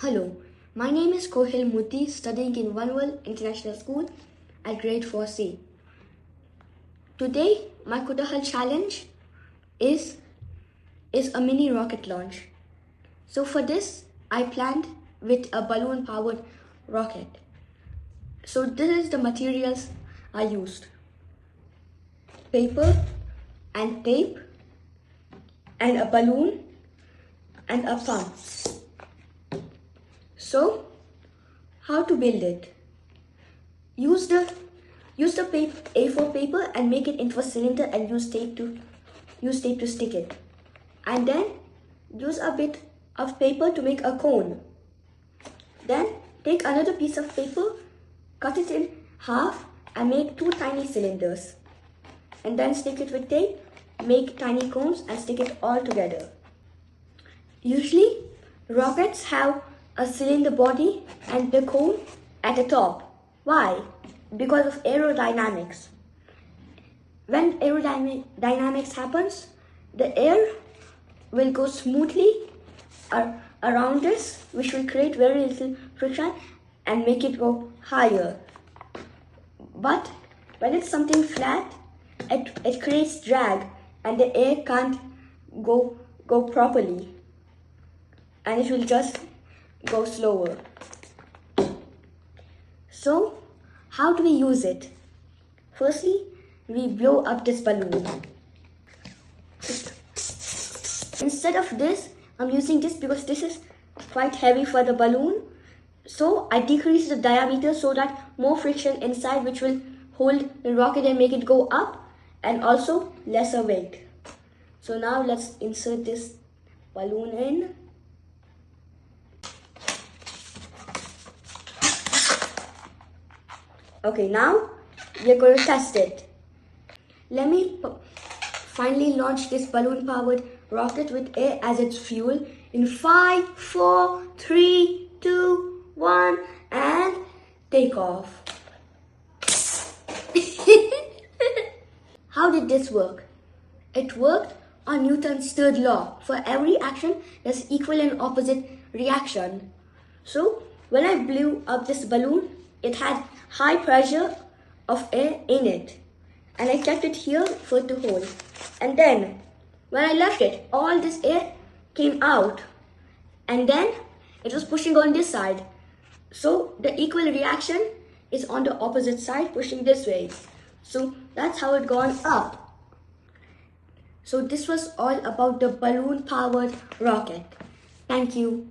Hello, my name is Kohil Muti, studying in Oneworld International School at grade 4C. Today, my Kutahal challenge is a mini rocket launch. So for this, I planned with a balloon-powered rocket. So this is the materials I used. Paper and tape and a balloon and a pump. So, how to build it? Use the A4 paper and make it into a cylinder and use tape to stick it. And then use a bit of paper to make a cone. Then take another piece of paper, cut it in half and make two tiny cylinders. And then stick it with tape, make tiny cones and stick it all together. Usually, rockets have a cylinder body and the cone at the top. Why? Because of aerodynamics. When aerodynamics happens, the air will go smoothly around this, which will create very little friction and make it go higher. But when it's something flat, it creates drag and the air can't go properly and it will just go slower. So, how do we use it? Firstly, we blow up this balloon. Instead of this, I'm using this because this is quite heavy for the balloon. So, I decrease the diameter so that more friction inside, which will hold the rocket and make it go up, and also lesser weight. So now let's insert this balloon in. Okay, now we're going to test it. Let me finally launch this balloon-powered rocket with air as its fuel in 5, 4, 3, 2, 1, and take off. How did this work? It worked on Newton's third law. For every action, there's equal and opposite reaction. So, when I blew up this balloon, it had high pressure of air in it. And I kept it here for it to hold. And then, when I left it, all this air came out. And then, it was pushing on this side. So, the equal reaction is on the opposite side, pushing this way. So, that's how it gone up. So, this was all about the balloon-powered rocket. Thank you.